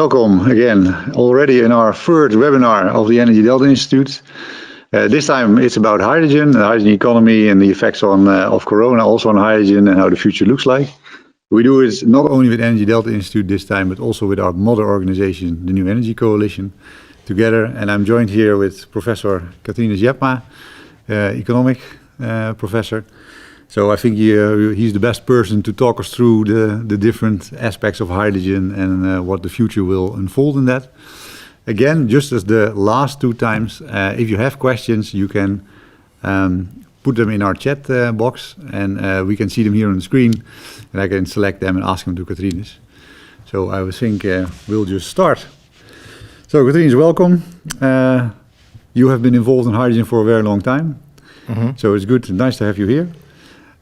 welcome again, already in our third webinar of the HyDelta Institute. This time it's about hydrogen, the hydrogen economy and the effects of Corona also on hydrogen and how the future looks like. We do it not only with HyDelta Institute this time, but also with our mother organization, the New Energy Coalition, together. And I'm joined here with Professor Catrinus Jepma, economic professor. So I think he's the best person to talk us through the different aspects of hydrogen and what the future will unfold in that. Again, just as the last two times, if you have questions, you can put them in our chat box, and we can see them here on the screen, and I can select them and ask them to Catrinus. So I would think we'll just start. So Catrinus, welcome. You have been involved in hydrogen for a very long time, so it's good, nice to have you here.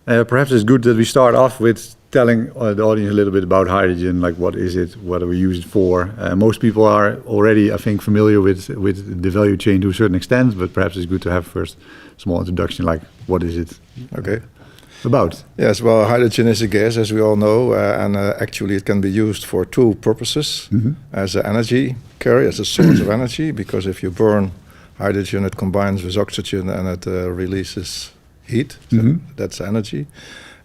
Perhaps it's good that we start off with telling the audience a little bit about hydrogen, like what is it, what do we use it for. Most people are already, I think, familiar with the value chain to a certain extent, but perhaps it's good to have first a small introduction, like what is it about? Yes, well, hydrogen is a gas, as we all know, and actually it can be used for two purposes. As an energy carrier, as a source of energy, because if you burn hydrogen, it combines with oxygen and it releases heat, so that's energy,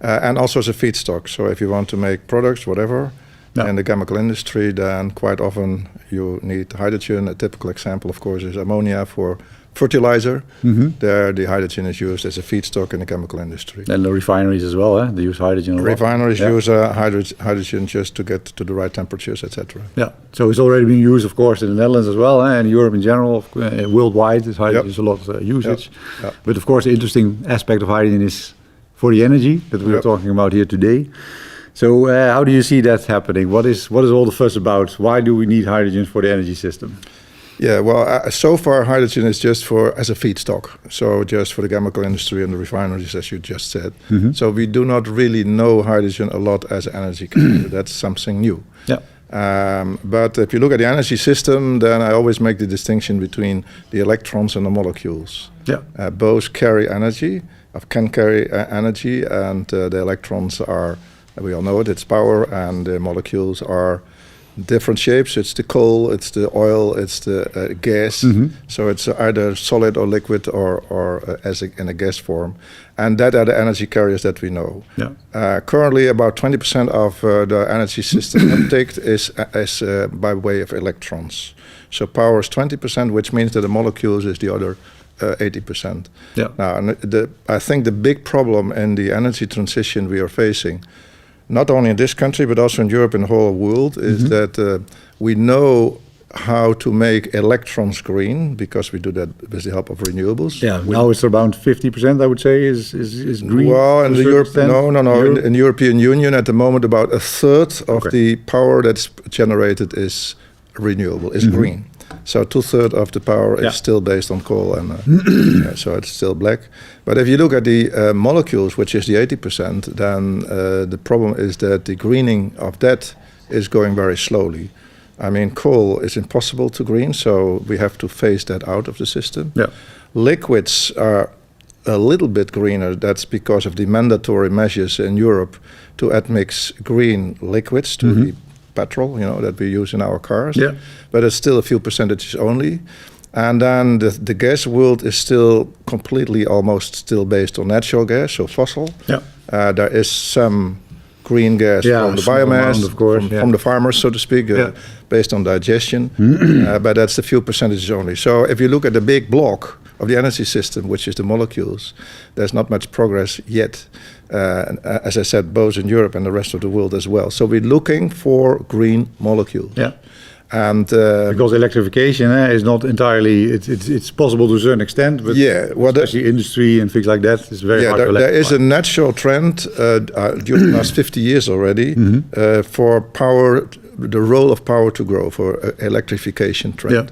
and also as a feedstock. So if you want to make products, whatever, in the chemical industry, then quite often you need hydrogen. A typical example, of course, is ammonia for fertilizer. There the hydrogen is used as a feedstock in the chemical industry. And the refineries as well, they use hydrogen a lot. Refineries use hydrogen just to get to the right temperatures, etc. Yeah, so it's already being used, of course, in the Netherlands as well, and Europe in general, worldwide, hydrogen is a lot of usage. But of course, the interesting aspect of hydrogen is for the energy that we are talking about here today. So how do you see that happening? What is all the fuss about? Why do we need hydrogen for the energy system? Yeah, well, so far hydrogen is just as a feedstock, so just for the chemical industry and the refineries, as you just said. So we do not really know hydrogen a lot as an energy carrier. That's something new. But if you look at the energy system, then I always make the distinction between the electrons and the molecules. Both carry energy, can carry energy, and the electrons are, we all know it, it's power, and the molecules are different shapes. It's the coal, it's the oil, it's the gas. So it's either solid or liquid or in a gas form. And that are the energy carriers that we know. Currently, about 20% of the energy system uptake is by way of electrons. So power is 20%, which means that the molecules is the other 80%. Now, I think the big problem in the energy transition we are facing, not only in this country, but also in Europe and the whole world, is that we know how to make electrons green, because we do that with the help of renewables. Now it's around 50%, I would say, is green. Well, in the in the European Union at the moment, about a third of the power that's generated is renewable, is green. So 2/3 of the power is still based on coal, and so it's still black. But if you look at the molecules, which is the 80%, then the problem is that the greening of that is going very slowly. I mean, coal is impossible to green, so we have to phase that out of the system. Liquids are a little bit greener. That's because of the mandatory measures in Europe to admix green liquids to the petrol, that we use in our cars, but it's still a few percentages only. And then the gas world is still completely, almost still based on natural gas, so fossil. There is some green gas from the biomass, amount, of course, from the farmers, so to speak, based on digestion, but that's a few percentages only. So if you look at the big block of the energy system, which is the molecules, there's not much progress yet. As I said, both in Europe and the rest of the world as well. So we're looking for green molecules. And because electrification is not entirely, it's possible to a certain extent, but especially industry and things like that is very hard to electrify. There is a natural trend during the last 50 years already for power, the role of power to grow, for electrification trend.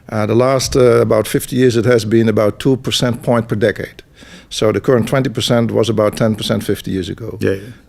The last about 50 years, it has been about 2% point per decade. So the current 20% was about 10% 50 years ago.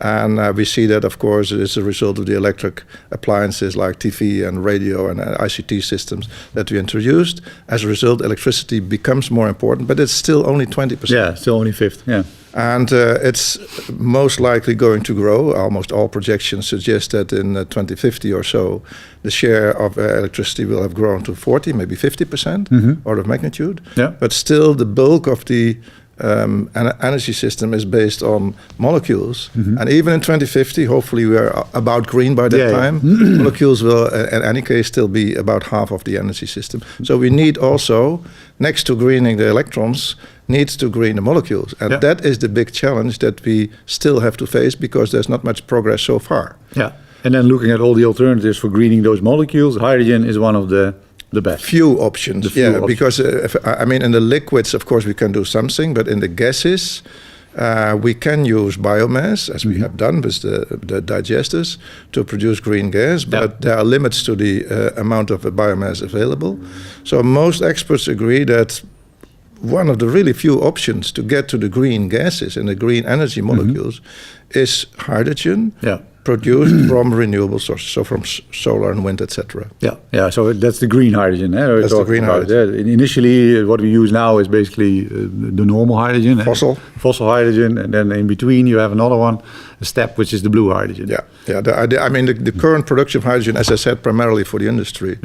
And we see that, of course, it's a result of the electric appliances like TV and radio and ICT systems that we introduced. As a result, electricity becomes more important, but it's still only 20%. Still only 50%. And it's most likely going to grow. Almost all projections suggest that in 2050 or so, the share of electricity will have grown to 40, maybe 50% order of magnitude. Yeah. But still, the bulk of the energy system is based on molecules. And even in 2050, hopefully we are about green by that time. Molecules will, in any case, still be about half of the energy system. So we need also, next to greening the electrons, needs to green the molecules. And that is the big challenge that we still have to face because there's not much progress so far. Yeah, and then looking at all the alternatives for greening those molecules, hydrogen is one of the best. Few options, options. Because I mean, in the liquids, of course, we can do something, but in the gases, we can use biomass, as we have done with the digesters, to produce green gas, but there are limits to the amount of biomass available. So most experts agree that one of the really few options to get to the green gases and the green energy molecules is hydrogen produced from renewable sources, so from solar and wind, etc. Yeah. So that's the green hydrogen. That's the green hydrogen. Initially, what we use now is basically the normal hydrogen, fossil hydrogen, and then in between you have another one, a step which is the blue hydrogen. I mean, the current production of hydrogen, as I said, primarily for the industry.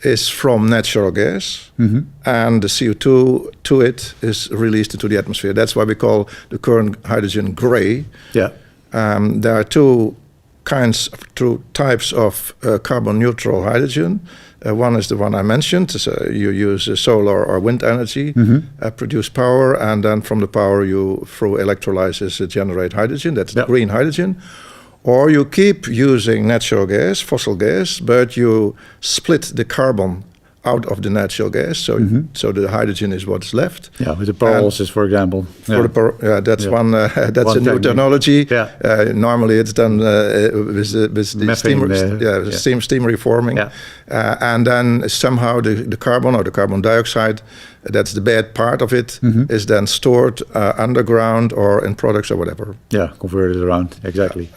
Is from natural gas, and the CO2 to it is released into the atmosphere. That's why we call the current hydrogen gray. There are two types of carbon neutral hydrogen. One is the one I mentioned. So you use solar or wind energy, produce power, and then from the power you, through electrolysis, generate hydrogen. That's the green hydrogen. Or you keep using natural gas, fossil gas, but you split the carbon out of the natural gas, so the hydrogen is what's left. With the pyrolysis, for example. That's one. That's a new technology. Normally, it's done with the steam reforming, and then somehow the carbon or the carbon dioxide, that's the bad part of it, is then stored underground or in products or whatever. Converted around, exactly.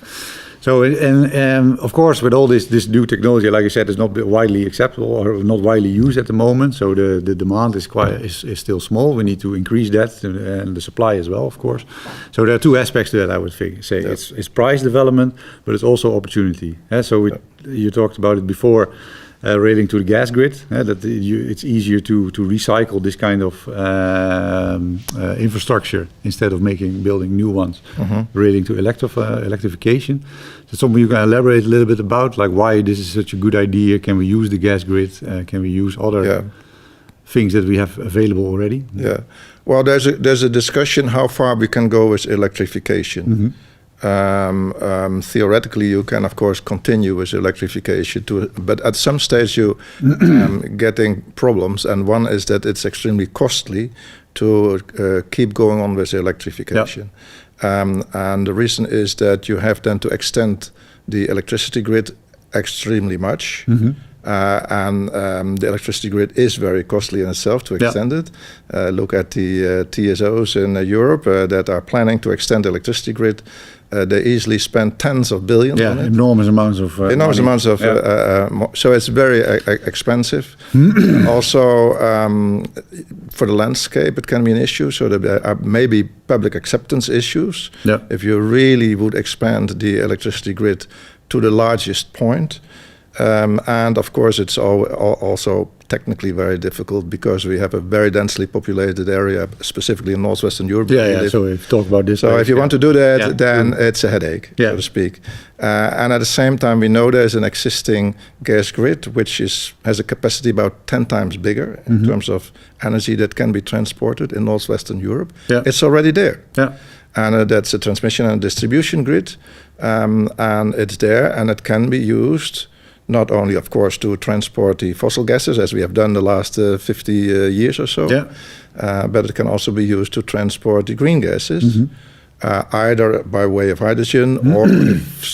So, and of course, with all this new technology, like I said, is not widely acceptable or not widely used at the moment. So the demand is is still small. We need to increase that and the supply as well, of course. So there are two aspects to that, I would say. It's price development, but it's also opportunity. So you talked about it before. Relating to the gas grid, that it's easier to recycle this kind of infrastructure instead of building new ones. Relating to electrification, so something you can elaborate a little bit about, like why this is such a good idea. Can we use the gas grid? Can we use other things that we have available already? Well, there's a discussion how far we can go with electrification. Theoretically, you can, of course, continue with electrification, but at some stage you getting problems, and one is that it's extremely costly to keep going on with electrification. And the reason is that you have then to extend the electricity grid extremely much. And the electricity grid is very costly in itself to extend it. Look at the TSOs in Europe that are planning to extend the electricity grid. They easily spend tens of billions on it. Enormous amounts of so it's very expensive. Also, for the landscape, it can be an issue. So there are maybe public acceptance issues. If you really would expand the electricity grid to the largest point. And of course, it's also technically very difficult because we have a very densely populated area, specifically in northwestern Europe. So we've talked about this. So if you want to do that, then it's a headache, so to speak. And at the same time, we know there's an existing gas grid which has a capacity about 10 times bigger in terms of energy that can be transported in northwestern Europe. It's already there. And that's a transmission and distribution grid, and it's there, and it can be used not only, of course, to transport the fossil gases, as we have done the last 50 years or so, but it can also be used to transport the green gases, either by way of hydrogen, or if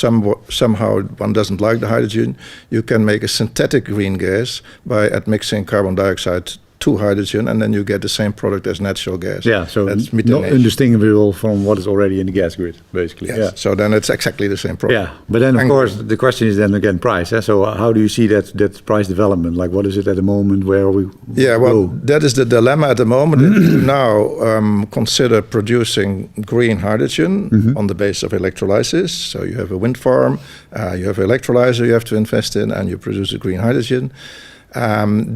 somehow one doesn't like the hydrogen, you can make a synthetic green gas by admixing carbon dioxide to hydrogen, and then you get the same product as natural gas. Yeah, so not indistinguishable from what is already in the gas grid, basically. Yes. Yeah. So then it's exactly the same product. Yeah, but then of course the question is then again price. So how do you see that price development? Like what is it at the moment? Where are we? Yeah, well, that is the dilemma at the moment. If you now consider producing green hydrogen on the basis of electrolysis, so you have a wind farm, you have an electrolyzer you have to invest in, and you produce a green hydrogen.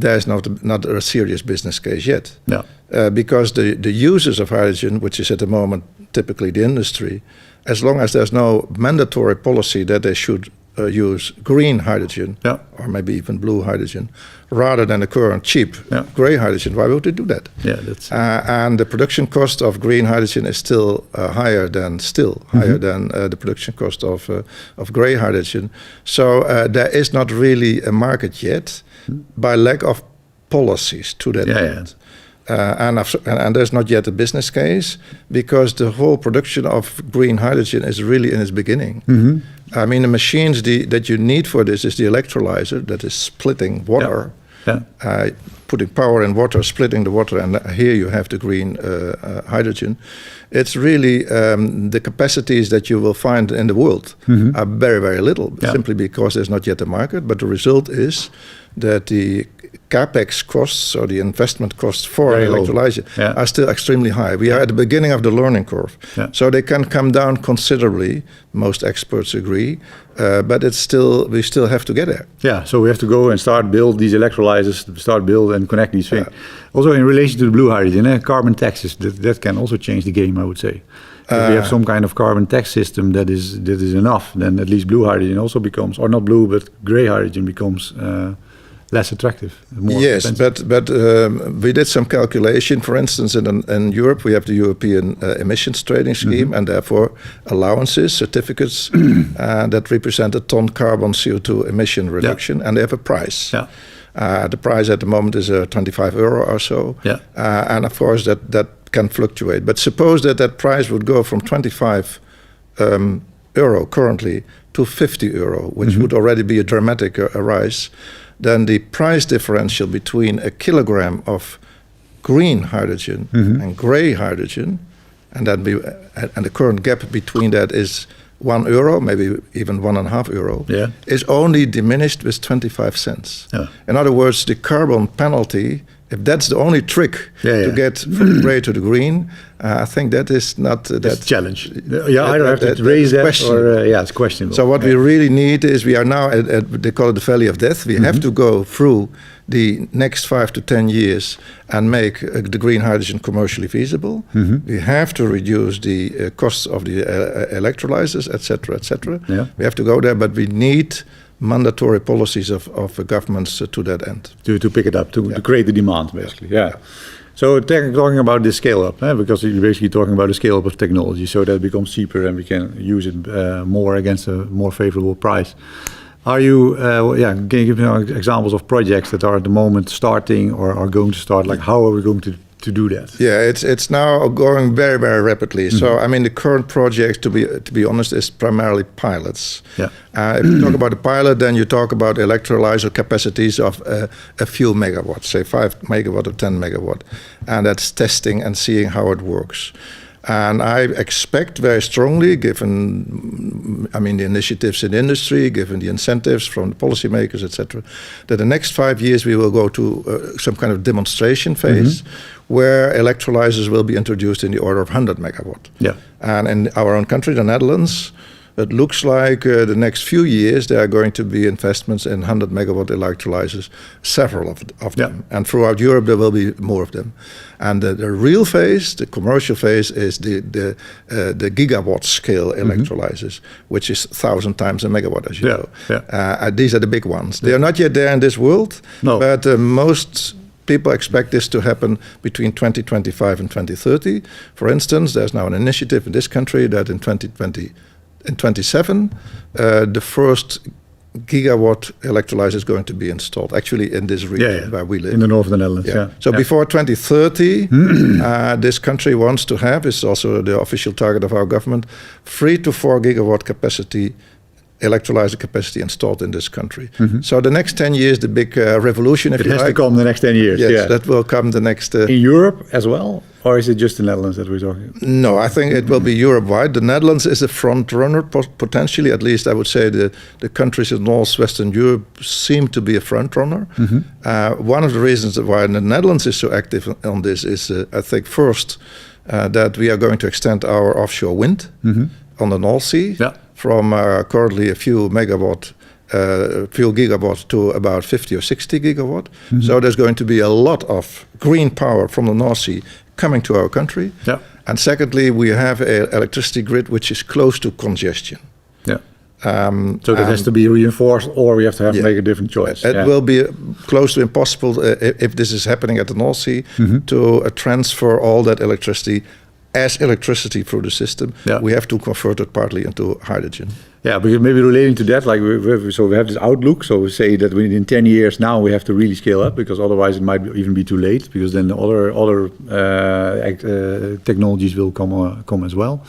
There's not a serious business case yet. No. Because the users of hydrogen, which is at the moment typically the industry, as long as there's no mandatory policy that they should use green hydrogen, or maybe even blue hydrogen, rather than the current cheap gray hydrogen, why would they do that? Yeah, that's and the production cost of green hydrogen is still higher than the production cost of gray hydrogen. So there is not really a market yet, by lack of policies to that end. And there's not yet a business case, because the whole production of green hydrogen is really in its beginning. I mean, the machines that you need for this is the electrolyzer that is splitting water, putting power in water, splitting the water, and here you have the green hydrogen. It's really the capacities that you will find in the world are very, very little, simply because there's not yet a market. But the result is that the capex costs, or the investment costs for electrolyzer, are still extremely high. We are at the beginning of the learning curve, so they can come down considerably. Most experts agree, but we still have to get there. Yeah, so we have to go and start build these electrolyzers, start build and connect these things. Also, in relation to the blue hydrogen, carbon taxes that can also change the game, I would say. If we have some kind of carbon tax system that is enough, then at least blue hydrogen also becomes, or not blue, but gray hydrogen becomes less attractive. More expensive. but we did some calculation. For instance, in Europe, we have the European emissions trading scheme, and therefore allowances, certificates that represent a ton carbon CO2 emission reduction, and they have a price. The price at the moment is €25 or so, and of course that can fluctuate. But suppose that price would go from €25 currently to €50, which would already be a dramatic rise. Then the price differential between a kilogram of green hydrogen and gray hydrogen, and the current gap between that is €1, maybe even €1.50, is only diminished with 25 cents. In other words, the carbon penalty, if that's the only trick to get from the gray to the green, I think that is not that's a challenge. Either have to raise that, or it's questionable. So what we really need is, we are now at they call it the valley of death. We have to go through the next 5 to 10 years and make the green hydrogen commercially feasible. We have to reduce the costs of the electrolyzers, etc., etc. We have to go there, but we need mandatory policies of governments to that end. To pick it up, to create the demand, basically. So talking about the scale-up, because you're basically talking about the scale-up of technology, so that it becomes cheaper and we can use it more against a more favorable price. Are you, can you give me examples of projects that are at the moment starting or are going to start? Like, how are we going to do that? Yeah, it's now going very, very rapidly. So, I mean, the current project, to be honest, is primarily pilots. If you talk about a pilot, then you talk about electrolyzer capacities of a few megawatts, say 5 megawatt or 10 megawatt. And that's testing and seeing how it works. And I expect very strongly, given, the initiatives in the industry, given the incentives from the policymakers, etc., that the next 5 years we will go to some kind of demonstration phase where electrolyzers will be introduced in the order of 100 megawatt. And in our own country, the Netherlands, it looks like the next few years there are going to be investments in 100 megawatt electrolyzers, several of them. And throughout Europe there will be more of them. And the real phase, the commercial phase, is the gigawatt scale electrolyzers, which is 1,000 times a megawatt, as you know. These are the big ones. They are not yet there in this world, but most people expect this to happen between 2025 and 2030. For instance, there's now an initiative in this country that in 2027, the first gigawatt electrolyzer is going to be installed, actually in this region where we live. In the north of the Netherlands, So before 2030, this country wants to have, it's also the official target of our government, 3 to 4 gigawatt capacity electrolyzer capacity installed in this country. So the next 10 years, the big revolution, if you like. It has to come the next 10 years. Yes, that will come the next... in Europe as well? Or is it just the Netherlands that we're talking about? No, I think it will be Europe-wide. The Netherlands is a front runner, potentially. At least I would say the countries in Northwestern Europe seem to be a front runner. One of the reasons why the Netherlands is so active on this is, I think, first, that we are going to extend our offshore wind on the North Sea from currently a few gigawatts to about 50 or 60 gigawatt. So there's going to be a lot of green power from the North Sea coming to our country. And secondly, we have an electricity grid which is close to congestion. So that has to be reinforced, or we have to make a different choice. It will be close to impossible if this is happening at the North Sea to transfer all that electricity as electricity through the system. We have to convert it partly into hydrogen. Yeah, because maybe relating to that, like we have this outlook. So we say that within 10 years now we have to really scale up, because otherwise it might even be too late, because then the other technologies will come as well.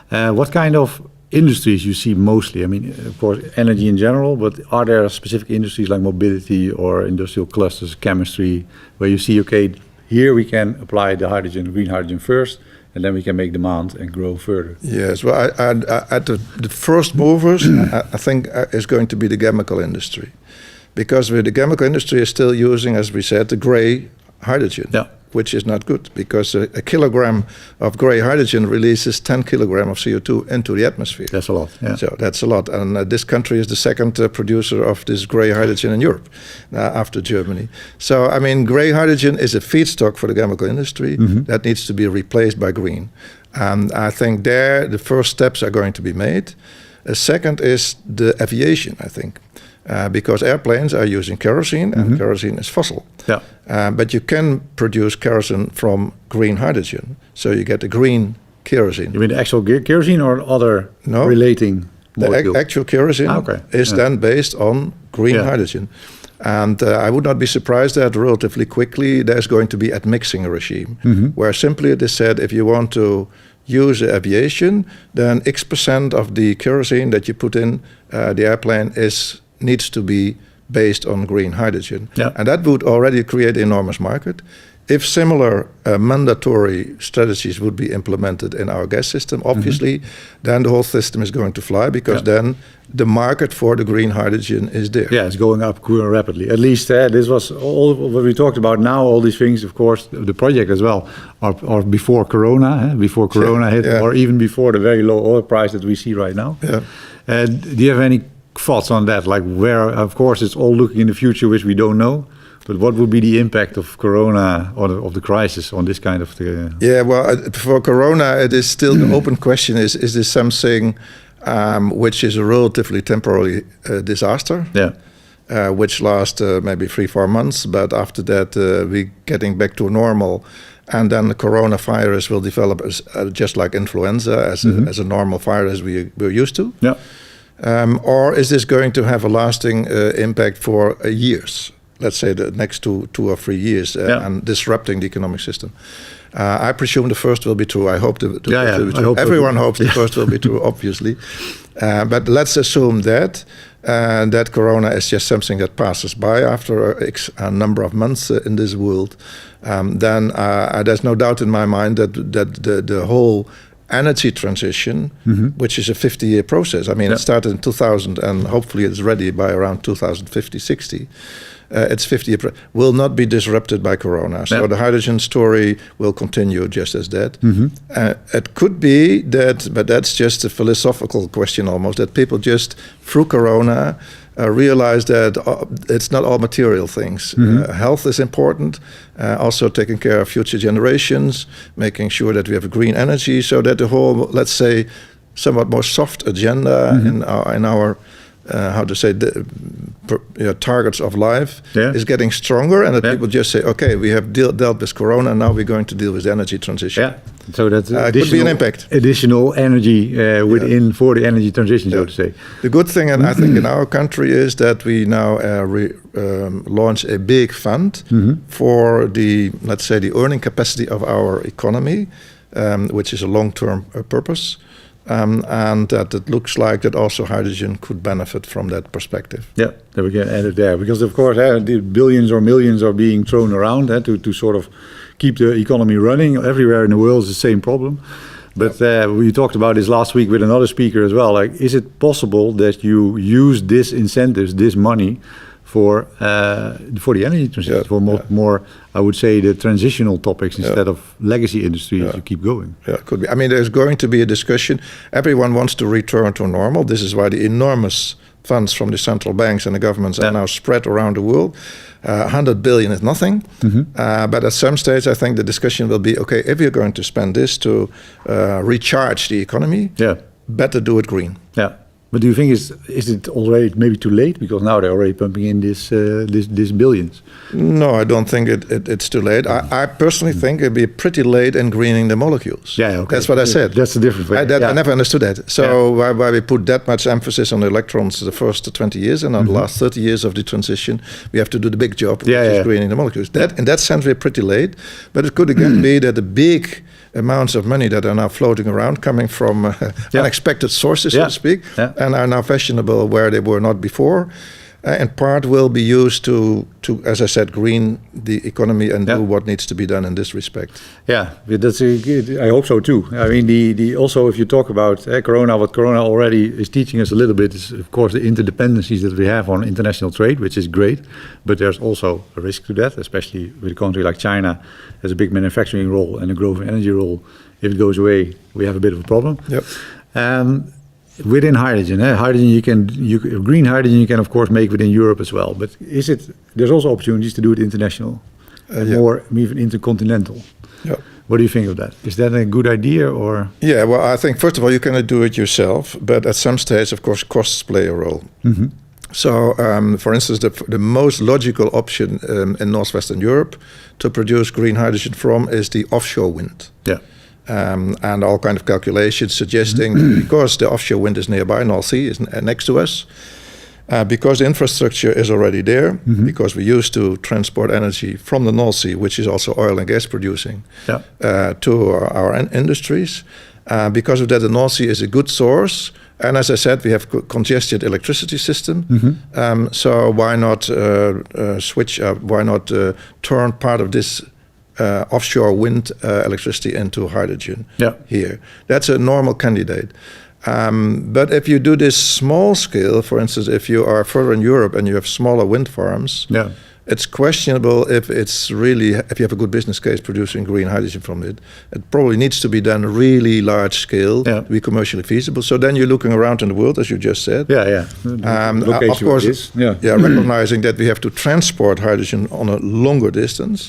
What kind of industries you see mostly? I mean, of course, energy in general, but are there specific industries like mobility or industrial clusters, chemistry, where you see, okay, here we can apply the green hydrogen first, and then we can make demand and grow further? Yes, well, at the first movers, I think is going to be the chemical industry, because the chemical industry is still using, as we said, the gray hydrogen. Which is not good, because a kilogram of gray hydrogen releases 10 kilograms of CO2 into the atmosphere. That's a lot. So that's a lot. And this country is the second producer of this gray hydrogen in Europe, after Germany. So, I mean, gray hydrogen is a feedstock for the chemical industry that needs to be replaced by green. And I think there the first steps are going to be made. Second is the aviation, I think. Because airplanes are using kerosene, and kerosene is fossil. But you can produce kerosene from green hydrogen, so you get a green kerosene. You mean the actual kerosene or other relating molecules? The actual kerosene is then based on green hydrogen. And I would not be surprised that relatively quickly there's going to be a mixing regime, where simply it is said, if you want to use aviation, then X% of the kerosene that you put in the airplane needs to be based on green hydrogen. And that would already create an enormous market. If similar mandatory strategies would be implemented in our gas system, obviously, then the whole system is going to fly, because then the market for the green hydrogen is there. Yeah, it's going up rapidly. At least this was all what we talked about now. All these things, of course, the project as well, are before Corona, hit, or even before the very low oil price that we see right now. Do you have any thoughts on that? Like, where, of course, it's all looking in the future, which we don't know. But what would be the impact of Corona or of the crisis on this kind of thing? Yeah, well, for Corona, it is still the open question: is this something which is a relatively temporary disaster? Which lasts maybe 3-4 months, but after that we're getting back to normal, and then the coronavirus will develop as just like influenza, as a normal virus we're used to. Or is this going to have a lasting impact for years? Let's say the next two or 3 years, and disrupting the economic system. I presume the first will be true. I hope the will be true. Everyone hopes the first will be true, obviously. But let's assume that that Corona is just something that passes by after a number of months in this world. Then there's no doubt in my mind that the whole energy transition, which is a 50-year process. I mean, it started in 2000, and hopefully it's ready by around 2050, 60. It's 50-year, will not be disrupted by Corona. So the hydrogen story will continue just as that. It could be that, but that's just a philosophical question almost, that people just, through Corona, realize that it's not all material things. Health is important, also taking care of future generations, making sure that we have green energy, so that the whole, let's say, somewhat more soft agenda in our how to say, targets of life is getting stronger, and that people just say, okay, we have dealt with Corona, and now we're going to deal with energy transition. So that's could be an impact. Additional energy within for the energy transition, so to say. The good thing, and I think in our country, is that we now launch a big fund for the, let's say, the earning capacity of our economy, which is a long-term purpose. and that it looks like that also hydrogen could benefit from that perspective. Yeah, that we can add it there. Because, of course, the billions or millions are being thrown around to sort of keep the economy running. Everywhere in the world is the same problem. But we talked about this last week with another speaker as well. Like, is it possible that you use this incentives, this money, for the energy transition, for more, I would say, the transitional topics instead of legacy industries to keep going? Yeah, it could be. I mean, there's going to be a discussion. Everyone wants to return to normal. This is why the enormous funds from the central banks and the governments are now spread around the world. 100 billion is nothing. But at some stage, I think the discussion will be, okay, if you're going to spend this to recharge the economy, better do it green. Yeah. But do you think is it already maybe too late, because now they're already pumping in this billions? No, I don't think it's too late. I personally think it'd be pretty late in greening the molecules. Yeah, okay. That's what I said. That's the difference. I never understood that. So why we put that much emphasis on the electrons the first 20 years, and on the last 30 years of the transition, we have to do the big job, which is greening the molecules. That, in that sense, we're pretty late. But it could again be that the big amounts of money that are now floating around, coming from unexpected sources, so to speak, and are now fashionable where they were not before, in part will be used to, as I said, green the economy and do what needs to be done in this respect. Yeah, that's I hope so too. I mean, also if you talk about Corona, what Corona already is teaching us a little bit is, of course, the interdependencies that we have on international trade, which is great, but there's also a risk to that, especially with a country like China has a big manufacturing role and a growing energy role. If it goes away, we have a bit of a problem. Within hydrogen, green hydrogen you can of course make within Europe as well. But there's also opportunities to do it international, more even intercontinental. Yeah. What do you think of that? Is that a good idea, or? Yeah, well, I think first of all you cannot do it yourself, but at some stage, of course, costs play a role. So, for instance, the most logical option in northwestern Europe to produce green hydrogen from is the offshore wind. Yeah. And all kind of calculations suggesting because the offshore wind is nearby, North Sea is next to us, because the infrastructure is already there, because we used to transport energy from the North Sea, which is also oil and gas producing, to our industries. Because of that, the North Sea is a good source. And as I said, we have congested electricity system. So why not switch up? Why not turn part of this offshore wind electricity into hydrogen here? That's a normal candidate. But if you do this small scale, for instance, if you are further in Europe and you have smaller wind farms, it's questionable if it's really, if you have a good business case producing green hydrogen from it. It probably needs to be done really large scale to be commercially feasible. So then you're looking around in the world, as you just said. Of course, recognizing that we have to transport hydrogen on a longer distance.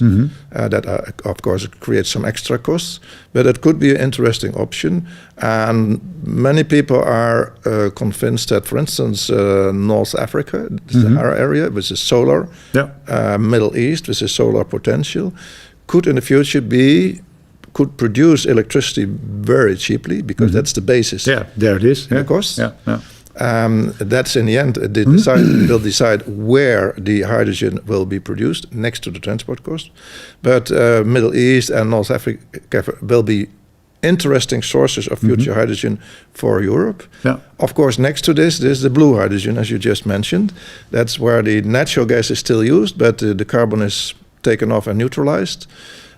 That of course creates some extra costs, but it could be an interesting option. And many people are convinced that, for instance, North Africa, the Sahara area, which is solar, Middle East, which is solar potential, could in the future could produce electricity very cheaply, because that's the basis. Yeah, there it is. The cost. That's in the end, they'll decide where the hydrogen will be produced next to the transport cost. But Middle East and North Africa will be interesting sources of future hydrogen for Europe. Of course, next to this, there's the blue hydrogen, as you just mentioned. That's where the natural gas is still used, but the carbon is taken off and neutralized.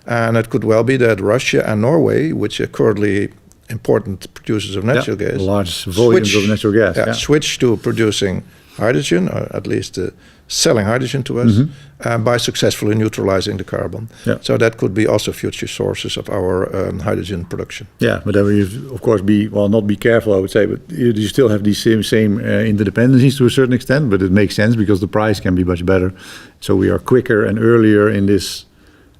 And it could well be that Russia and Norway, which are currently important producers of natural gas, large volumes of natural gas, switch to producing hydrogen, or at least selling hydrogen to us, by successfully neutralizing the carbon. So that could be also future sources of our hydrogen production. Yeah, but then we of course not be careful, I would say, but you still have these same interdependencies to a certain extent, but it makes sense because the price can be much better. So we are quicker and earlier in this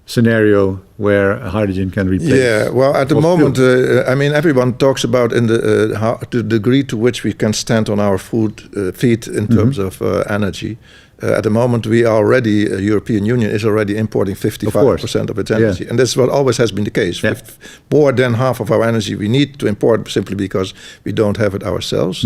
scenario where hydrogen can replace. Yeah, well, at the moment, I mean, everyone talks about the degree to which we can stand on our feet in terms of energy. At the moment, we are already, European Union is already importing 55% of its energy. And that's what always has been the case. More than half of our energy we need to import simply because we don't have it ourselves.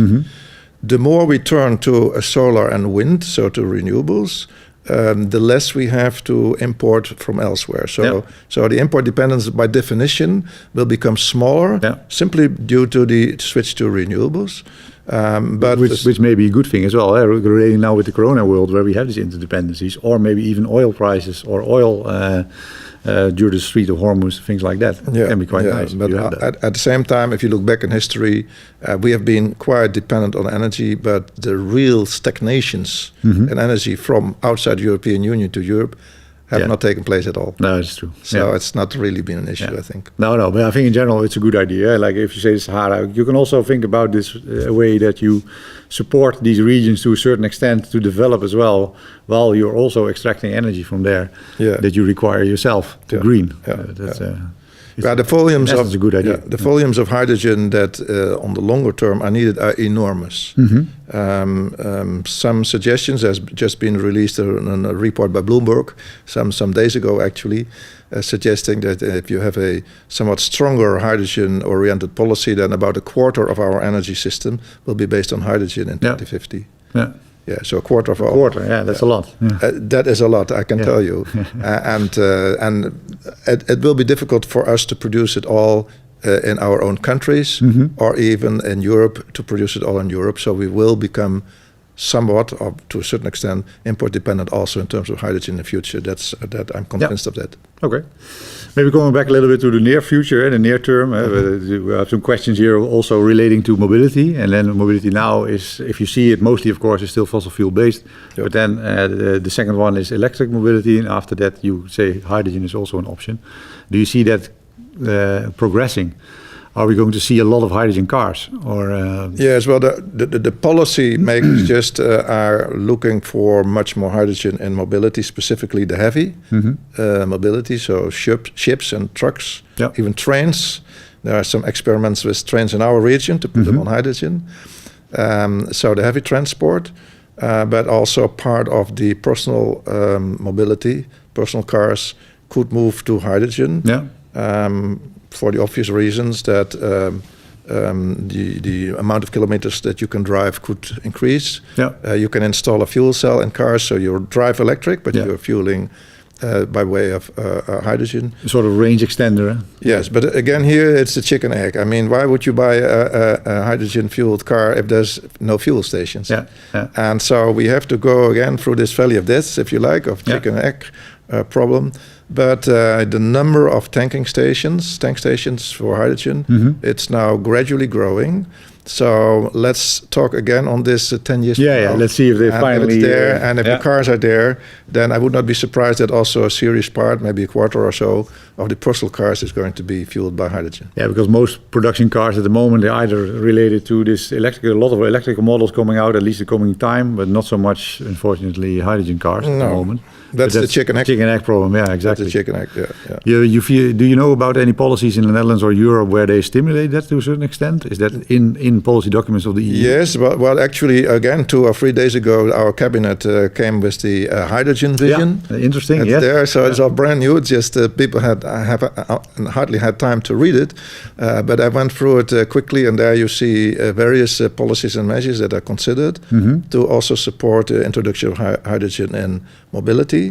The more we turn to solar and wind, so to renewables, the less we have to import from elsewhere. So the import dependence by definition will become smaller simply due to the switch to renewables. But which may be a good thing as well, relating now with the Corona world where we have these interdependencies, or maybe even oil prices or oil during the Strait of Hormuz, things like that. Can be quite nice. But at the same time, if you look back in history, we have been quite dependent on energy, but the real stagnations in energy from outside the European Union to Europe have not taken place at all. No, it's true. So it's not really been an issue, I think. No, but I think in general it's a good idea. Like if you say the Sahara, you can also think about this way that you support these regions to a certain extent to develop as well, while you're also extracting energy from there that you require yourself to green. The volumes of a good idea. The volumes of hydrogen that on the longer term are needed are enormous. Some suggestions has just been released in a report by Bloomberg some days ago, actually, suggesting that if you have a somewhat stronger hydrogen-oriented policy, then about a quarter of our energy system will be based on hydrogen in 2050. So a quarter of all. That's a lot. That is a lot, I can tell you. And it will be difficult for us to produce it all in our own countries, or even in Europe to produce it all in Europe. So we will become somewhat, or to a certain extent, import dependent also in terms of hydrogen in the future. I'm convinced of that. Okay. Maybe going back a little bit to the near future, the near term. We have some questions here also relating to mobility. And then mobility now is, if you see it, mostly, of course, is still fossil fuel based. But then the second one is electric mobility. And after that, you say hydrogen is also an option. Do you see that progressing? Are we going to see a lot of hydrogen cars? Or yes, well, the policy makers just are looking for much more hydrogen in mobility, specifically the heavy mobility, so ships and trucks, even trains. There are some experiments with trains in our region to put them on hydrogen. So the heavy transport, but also part of the personal mobility, personal cars could move to hydrogen. For the obvious reasons that the amount of kilometers that you can drive could increase. You can install a fuel cell in cars, so you drive electric, but you're fueling by way of hydrogen. A sort of range extender. Yes, but again here it's the chicken egg. I mean, why would you buy a hydrogen-fueled car if there's no fuel stations? And so we have to go again through this valley of death, if you like, of chicken egg problem. But the number of tank stations for hydrogen, it's now gradually growing. So let's talk again on this 10 years from now. Let's see if they finally... If it's there, and if the cars are there, then I would not be surprised that also a serious part, maybe a quarter or so, of the personal cars is going to be fueled by hydrogen. Yeah, because most production cars at the moment, they're either related to this a lot of electrical models coming out, at least the coming time, but not so much, unfortunately, hydrogen cars at the moment. That's the chicken egg problem. Yeah, exactly. That's the chicken egg. Do you know about any policies in the Netherlands or Europe where they stimulate that to a certain extent? Is that in policy documents of the EU? Yes, well, actually, again, 2 or 3 days ago, our cabinet came with the hydrogen vision. Interesting. It's there, so it's all brand new. It's just people have hardly had time to read it, but I went through it quickly, and there you see various policies and measures that are considered to also support the introduction of hydrogen in mobility.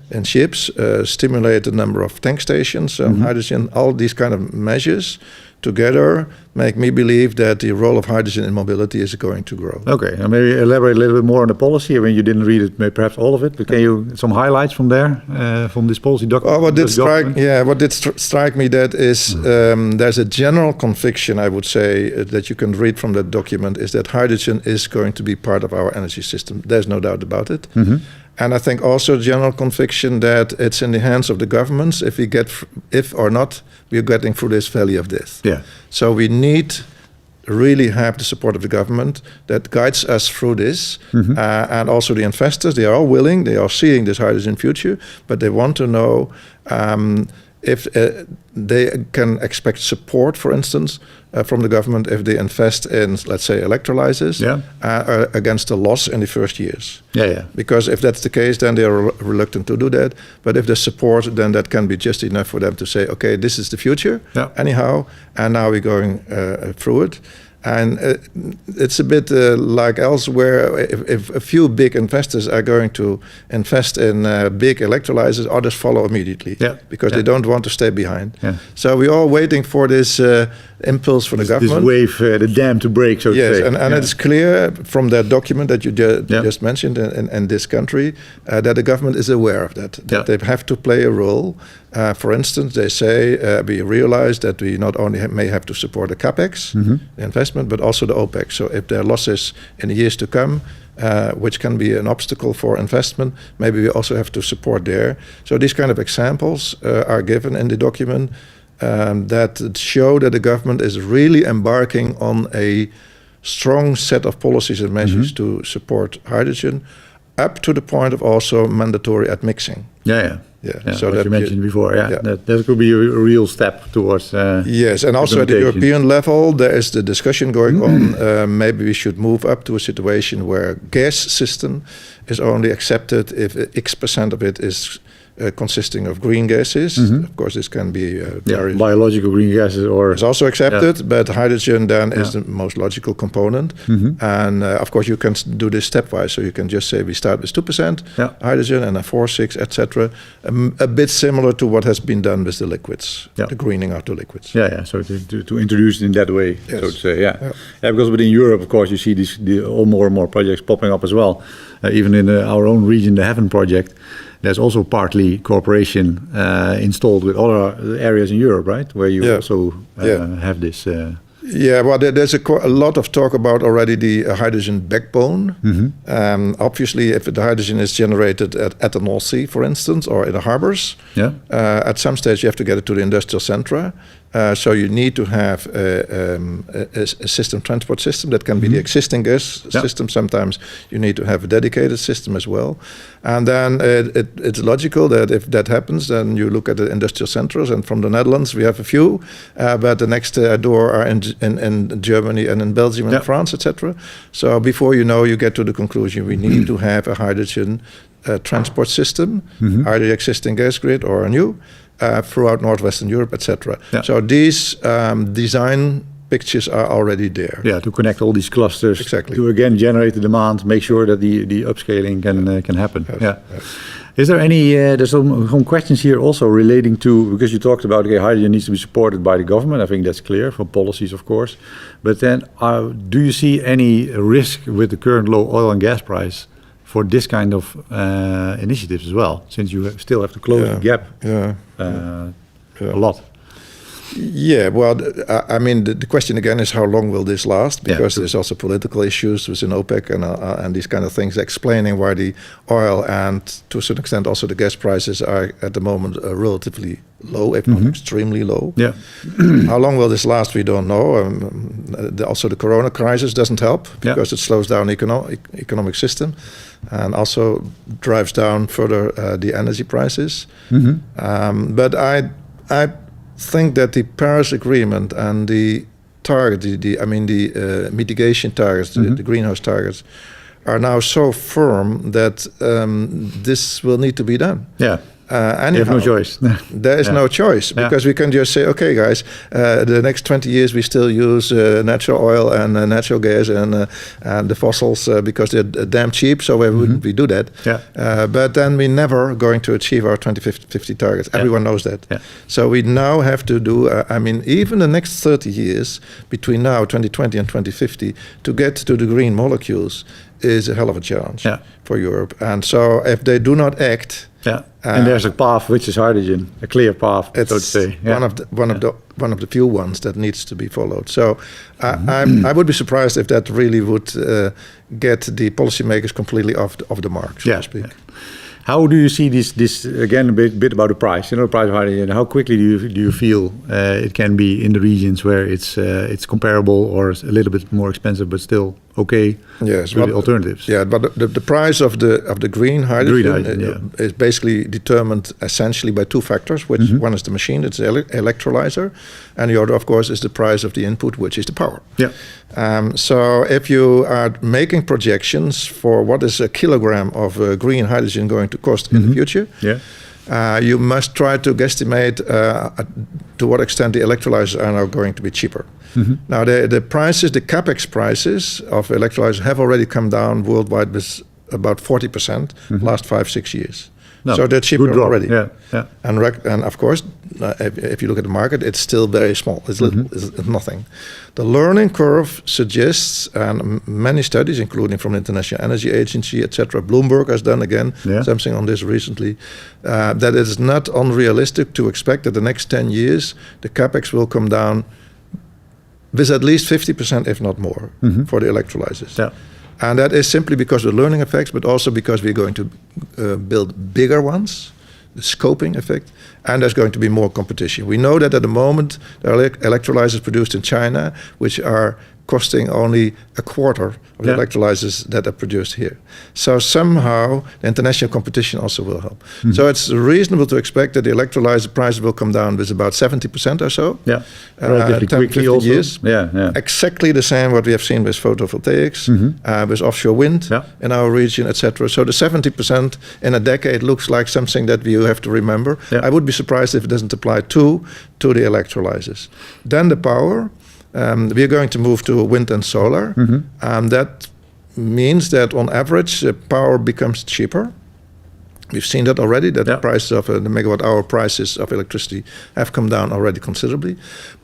In ships, stimulate the number of tank stations, hydrogen, all these kind of measures together make me believe that the role of hydrogen in mobility is going to grow. Okay, and maybe elaborate a little bit more on the policy. I mean, you didn't read it, maybe perhaps all of it, but can you some highlights from there, from this policy document? What did strike me that is there's a general conviction, I would say, that you can read from that document, is that hydrogen is going to be part of our energy system. There's no doubt about it. And I think also general conviction that it's in the hands of the governments if or not we're getting through this valley of death. So we need really have the support of the government that guides us through this. And also the investors, they are all willing, they are seeing this hydrogen future, but they want to know if they can expect support, for instance, from the government if they invest in, let's say, electrolyzers against the loss in the first years. Because if that's the case, then they are reluctant to do that. But if there's support, then that can be just enough for them to say, okay, this is the future anyhow, and now we're going through it. And it's a bit like elsewhere. If a few big investors are going to invest in big electrolyzers, others follow immediately because they don't want to stay behind. Yeah. So we're all waiting for this impulse from the government. This wave, the dam to break, so to say. Yes, and it's clear from that document that you just mentioned in this country that the government is aware of that they have to play a role. For instance, they say we realize that we not only may have to support the capex, the investment, but also the opex. So if there are losses in the years to come, which can be an obstacle for investment, maybe we also have to support there. So these kind of examples are given in the document that show that the government is really embarking on a strong set of policies and measures to support hydrogen, up to the point of also mandatory admixing. So that you mentioned before, that could be a real step towards. Yes, and also at the European level, there is the discussion going on. Maybe we should move up to a situation where gas system is only accepted if X% of it is consisting of green gases. Of course, this can be biological green gases, or it's also accepted, but hydrogen then is the most logical component. And of course, you can do this stepwise. So you can just say we start with 2% hydrogen and then 4, 6, etc. A bit similar to what has been done with the liquids, the greening of the liquids. So to introduce it in that way, so to say, because within Europe, of course, you see these more and more projects popping up as well. Even in our own region, the HEAVENN project. There's also partly cooperation installed with other areas in Europe, right? Where you also have this. Well, there's a lot of talk about already the hydrogen backbone. Obviously, if the hydrogen is generated at the North Sea, for instance, or in the harbors, at some stage you have to get it to the industrial centra. So you need to have a system, transport system that can be the existing gas system. Sometimes you need to have a dedicated system as well. And then it's logical that if that happens, then you look at the industrial centers. And from the Netherlands, we have a few, but the next door are in Germany and in Belgium and France, etc. So before you know, you get to the conclusion we need to have a hydrogen transport system, either existing gas grid or a new. Throughout Northwestern Europe, etc. So these design pictures are already there. To connect all these clusters to again generate the demand, make sure that the upscaling can happen. Is there any? There's some questions here also relating to, because you talked about hydrogen needs to be supported by the government. I think that's clear from policies, of course. But then, do you see any risk with the current low oil and gas price for this kind of initiatives as well, since you still have to close the gap a lot? Well, I mean, the question again is how long will this last? Because there's also political issues within OPEC and these kind of things, explaining why the oil and to a certain extent also the gas prices are at the moment relatively low, if not extremely low. How long will this last? We don't know. Also, the Corona crisis doesn't help because it slows down economic system and also drives down further the energy prices. But I think that the Paris Agreement and the target, the mitigation targets, the greenhouse targets, are now so firm that this will need to be done. You have no choice. There is no choice because we can just say, okay, guys, the next 20 years we still use natural oil and natural gas and the fossils because they're damn cheap. So why wouldn't we do that? But then we're never going to achieve our 2050 targets. Everyone knows that. So we now have to do. Even the next 30 years between now 2020 and 2050 to get to the green molecules is a hell of a challenge for Europe. And so if they do not act. And there's a path which is hydrogen, a clear path, it's so to say. One of the few ones that needs to be followed. So I would be surprised if that really would get the policymakers completely off the mark, so to speak. How do you see this again? A bit about the price. The price of hydrogen. How quickly do you feel it can be in the regions where it's comparable or a little bit more expensive, but still okay? Yes, but the alternatives. But the price of the green hydrogen is basically determined essentially by two factors. Which one is the machine, it's the electrolyzer, and the other, of course, is the price of the input, which is the power. So if you are making projections for what is a kilogram of green hydrogen going to cost in the future, you must try to guesstimate to what extent the electrolyzers are now going to be cheaper. Now, the prices, the capex prices of electrolyzers have already come down worldwide with about 40% last 5-6 years. No, so they're cheaper already. Yeah. And of course, if you look at the market, it's still very small. It's nothing. The learning curve suggests, and many studies, including from the International Energy Agency, etc., Bloomberg has done again something on this recently, that it is not unrealistic to expect that the next 10 years, the capex will come down with at least 50%, if not more, for the electrolyzers. Yeah. And that is simply because of the learning effects, but also because we're going to build bigger ones, the scoping effect, and there's going to be more competition. We know that at the moment, there are electrolyzers produced in China, which are costing only a quarter of the electrolyzers that are produced here. So somehow the international competition also will help. So it's reasonable to expect that the electrolyzer price will come down with about 70% or so. Yeah, relatively 10, quickly 15 years. Exactly the same what we have seen with photovoltaics, with offshore wind in our region, etc. So the 70% in a decade looks like something that you have to remember. I would be surprised if it doesn't apply to the electrolyzers. Then the power. We are going to move to wind and solar. That means that on average, power becomes cheaper. We've seen that already, that the prices of the megawatt-hour prices of electricity have come down already considerably.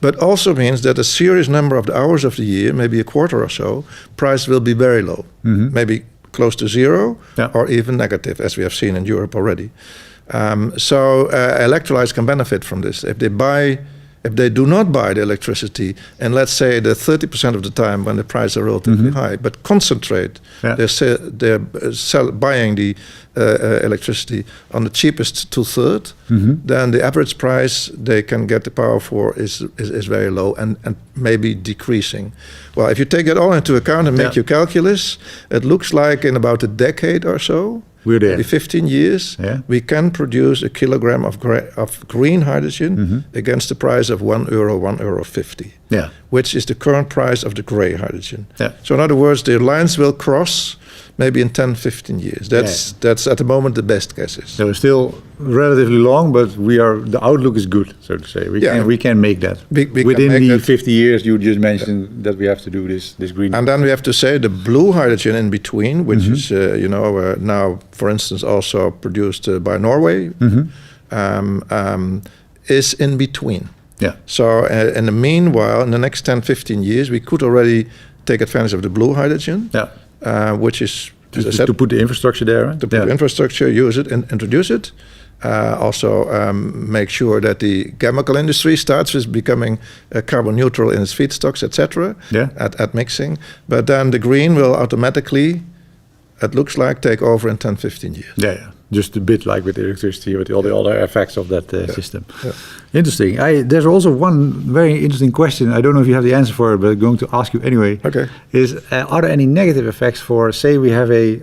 But also means that a serious number of the hours of the year, maybe a quarter or so, price will be very low, maybe close to zero or even negative, as we have seen in Europe already. So electrolyzers can benefit from this. If they do not buy the electricity, and let's say the 30% of the time when the prices are relatively high, but concentrate they're buying the electricity on the cheapest 2/3, then the average price they can get the power for is very low and maybe decreasing. Well, if you take it all into account and make your calculus, it looks like in about a decade or so, maybe 15 years, we can produce a kilogram of green hydrogen against the price of €1, €1.50, which is the current price of the gray hydrogen. So in other words, the lines will cross maybe in 10, 15 years. That's at the moment the best guesses. So it's still relatively long, but the outlook is good, so to say. We can make that. Within the 50 years you just mentioned that we have to do this green. And then we have to say the blue hydrogen in between, which is now, for instance, also produced by Norway, is in between. So in the meanwhile, in the next 10, 15 years, we could already take advantage of the blue hydrogen, which is to put the infrastructure there. To put the infrastructure, use it, and introduce it. Also make sure that the chemical industry starts with becoming carbon neutral in its feedstocks, etc. At mixing. But then the green will automatically, it looks like, take over in 10, 15 years. Just a bit like with electricity, with all the other effects of that system. Interesting. There's also one very interesting question. I don't know if you have the answer for it, but I'm going to ask you anyway. Are there any negative effects for, say we have a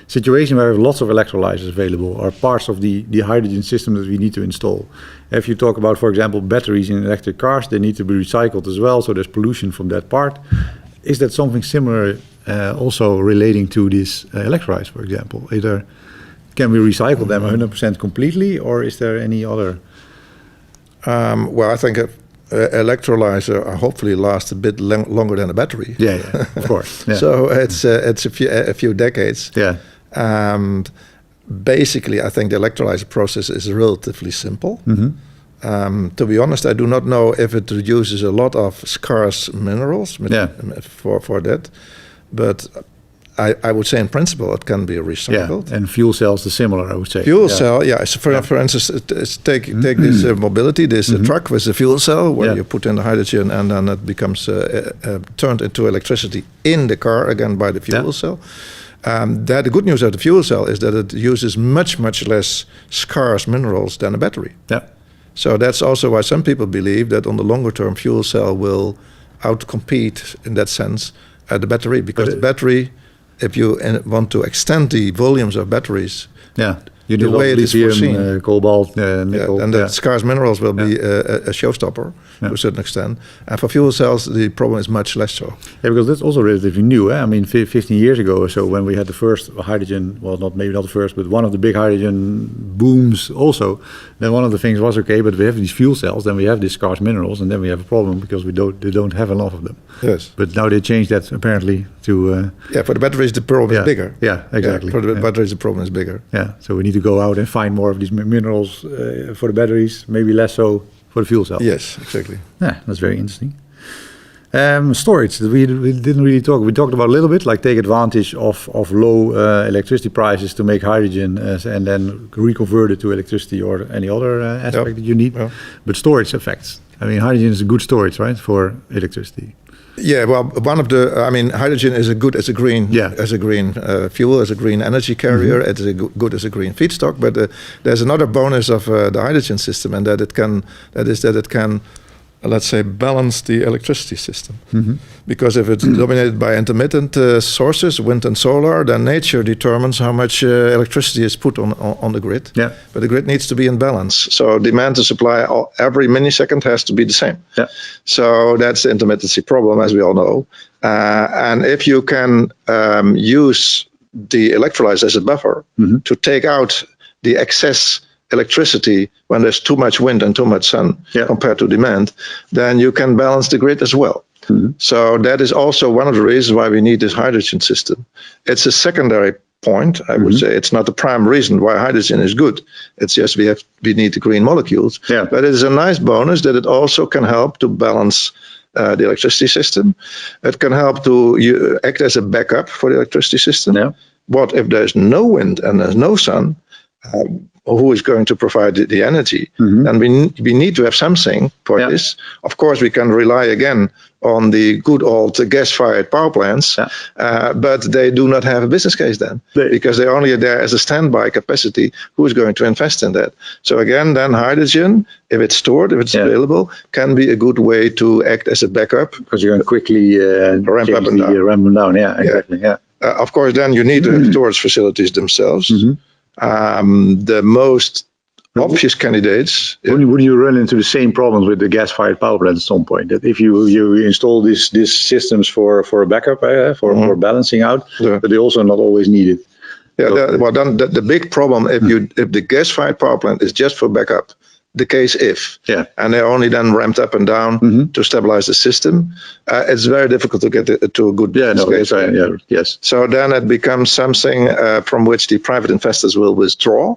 situation where we have lots of electrolyzers available or parts of the hydrogen system that we need to install? If you talk about, for example, batteries in electric cars, they need to be recycled as well, so there's pollution from that part. Is that something similar also relating to this electrolyzer, for example? Can we recycle them 100% completely, or is there any other? Well, I think electrolyzer hopefully lasts a bit longer than a battery. Of course. So it's a few decades. Basically, I think the electrolyzer process is relatively simple. To be honest, I do not know if it uses a lot of scarce minerals for that, but I would say in principle it can be recycled. And fuel cells are similar, I would say. Fuel cell, So for instance, take this mobility, this truck with a fuel cell where you put in the hydrogen and then it becomes turned into electricity in the car again by the fuel cell. The good news of the fuel cell is that it uses much, much less scarce minerals than a battery. So that's also why some people believe that on the longer term fuel cell will outcompete in that sense the battery, because the battery, if you want to extend the volumes of batteries, You the way it is foreseen. Cobalt, nickel. And the scarce minerals will be a showstopper to a certain extent. And for fuel cells, the problem is much less so. Yeah, because that's also relatively new. I mean, 15 years ago or so, when we had the first hydrogen, well, maybe not the first, but one of the big hydrogen booms also, then one of the things was, okay, but we have these fuel cells, then we have these scarce minerals, and then we have a problem because they don't have enough of them. Yes. But now they changed that apparently to... for the batteries, the problem is bigger. Yeah, exactly. For the batteries, the problem is bigger. Yeah, so we need to go out and find more of these minerals for the batteries, maybe less so for the fuel cell. Yes, exactly. Yeah, that's very interesting. Storage, we didn't really talk. We talked about a little bit, like take advantage of low electricity prices to make hydrogen and then reconvert it to electricity or any other aspect that you need. Yep. But storage effects. I mean, hydrogen is a good storage, right, for electricity. Yeah, well, hydrogen is as a green fuel, as a green energy carrier. It is good as a green feedstock. But there's another bonus of the hydrogen system, and that it can, let's say, balance the electricity system. Because if it's dominated by intermittent sources, wind and solar, then nature determines how much electricity is put on the grid. Yeah. But the grid needs to be in balance. So demand and supply every millisecond has to be the same. Yeah. So that's the intermittency problem, as we all know. And if you can use the electrolyzer as a buffer to take out the excess electricity when there's too much wind and too much sun compared to demand, then you can balance the grid as well. So that is also one of the reasons why we need this hydrogen system. It's a secondary point, I would say. It's not the prime reason why hydrogen is good. It's just we need the green molecules. Yeah. But it is a nice bonus that it also can help to balance the electricity system. It can help to act as a backup for the electricity system. Yeah. What if there's no wind and there's no sun? Who is going to provide the energy? And we need to have something for this. Of course, we can rely again on the good old gas-fired power plants, but they do not have a business case then, because they're only there as a standby capacity. Who is going to invest in that? So again, then hydrogen, if it's stored, if it's available, can be a good way to act as a backup. Because you're going to quickly ramp up and down. Ramp them down, exactly. Yeah. Of course, then you need the storage facilities themselves. The most obvious candidates. Wouldn't you run into the same problems with the gas-fired power plant at some point? That if you install these systems for a backup, for balancing out, but they also not always needed. Yeah, then the big problem if the gas-fired power plant is just for backup, the case if, and they're only then ramped up and down to stabilize the system, it's very difficult to get to a good case. Yes. So then it becomes something from which the private investors will withdraw,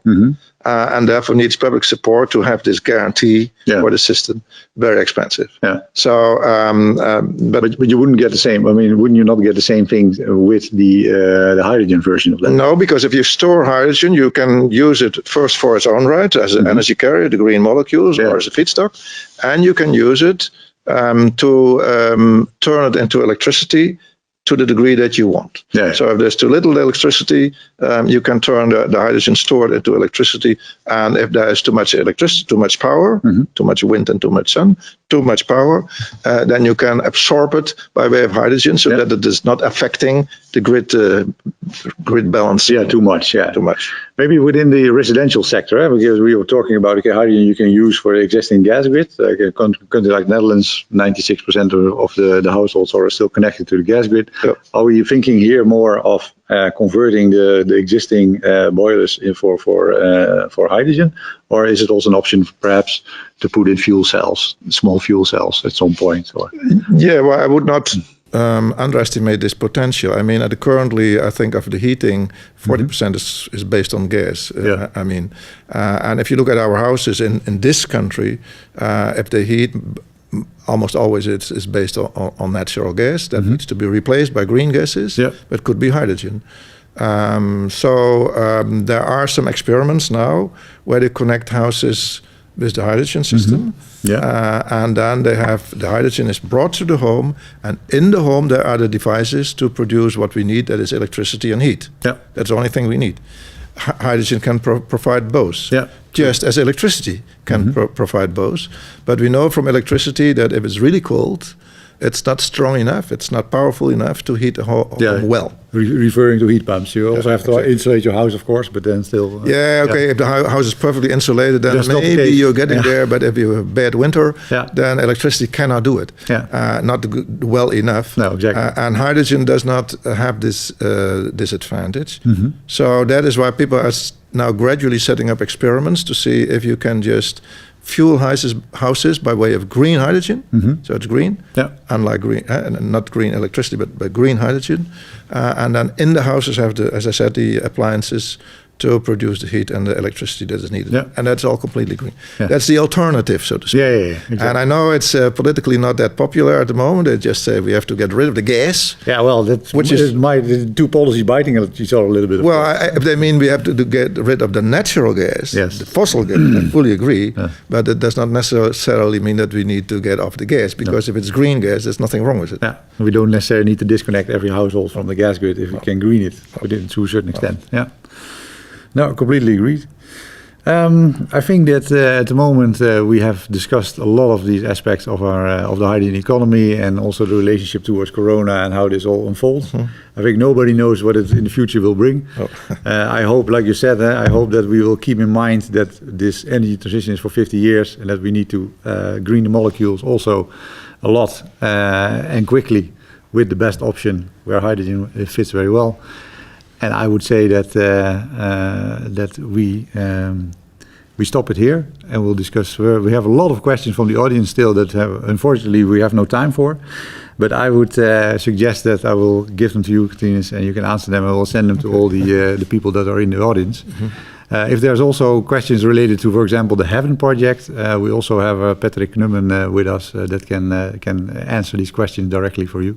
and therefore needs public support to have this guarantee for the system. Very expensive. Yeah. So, but you wouldn't get the same. I mean, wouldn't you not get the same thing with the hydrogen version of that? No, because if you store hydrogen, you can use it first for its own right as an energy carrier, the green molecules, or as a feedstock, and you can use it to turn it into electricity to the degree that you want. Yeah. So if there's too little electricity, you can turn the hydrogen stored into electricity. And if there is too much electricity, too much power, too much wind and too much sun, too much power, then you can absorb it by way of hydrogen so that it is not affecting the grid balance. Yeah, too much. Yeah, too much. Maybe within the residential sector, because we were talking about hydrogen you can use for the existing gas grid. Like a country like Netherlands, 96% of the households are still connected to the gas grid. Yep. Are you thinking here more of converting the existing boilers for hydrogen, or is it also an option perhaps to put in fuel cells, small fuel cells at some point? Or? Yeah, well, I would not underestimate this potential. I mean, currently, I think of the heating, 40% is based on gas. And if you look at our houses in this country, if they heat, almost always it's based on natural gas that needs to be replaced by green gases, but could be hydrogen. There are some experiments now where they connect houses with the hydrogen system, and then they have the hydrogen is brought to the home, and in the home there are the devices to produce what we need, that is electricity and heat. That's the only thing we need. Hydrogen can provide both, just as electricity can provide both. But we know from electricity that if it's really cold, it's not strong enough, it's not powerful enough to heat a home well. Referring to heat pumps, you also have to insulate your house, of course, but then still... if the house is perfectly insulated, then maybe you're getting there, but if you have a bad winter, then electricity cannot do it, not well enough. No, exactly. And hydrogen does not have this disadvantage. So that is why people are now gradually setting up experiments to see if you can just fuel houses by way of green hydrogen, so it's green, unlike green, not green electricity, but green hydrogen, and then in the houses have as I said, the appliances to produce the heat and the electricity that is needed, and that's all completely green. That's the alternative, so to speak. Exactly. And I know it's politically not that popular at the moment. They just say we have to get rid of the gas. Yeah, well, that's the two policies biting each other a little bit. Well, they mean we have to get rid of the natural gas, the fossil gas. I fully agree, but it does not necessarily mean that we need to get off the gas, because if it's green gas, there's nothing wrong with it. Yeah, we don't necessarily need to disconnect every household from the gas grid if we can green it to a certain extent. No, completely agreed. I think that at the moment we have discussed a lot of these aspects of the hydrogen economy, and also the relationship towards Corona and how this all unfolds. I think nobody knows what it in the future will bring. I hope, like you said, I hope that we will keep in mind that this energy transition is for 50 years, and that we need to green the molecules also a lot and quickly with the best option where hydrogen fits very well. And I would say that we stop it here, and we'll discuss. We have a lot of questions from the audience still that unfortunately we have no time for. But I would suggest that I will give them to you, Catrinus, and you can answer them, and we'll send them to all the people that are in the audience. If there's also questions related to, for example, the HEAVENN project, we also have Patrick Nummen with us that can answer these questions directly for you.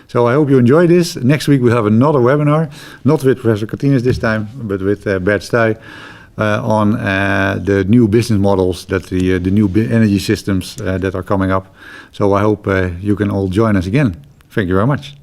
So I hope you enjoy this. Next week we have another webinar, not with Professor Catrinus this time, but with Bert Stuy on the new business models, the new energy systems that are coming up. So I hope you can all join us again. Thank you very much.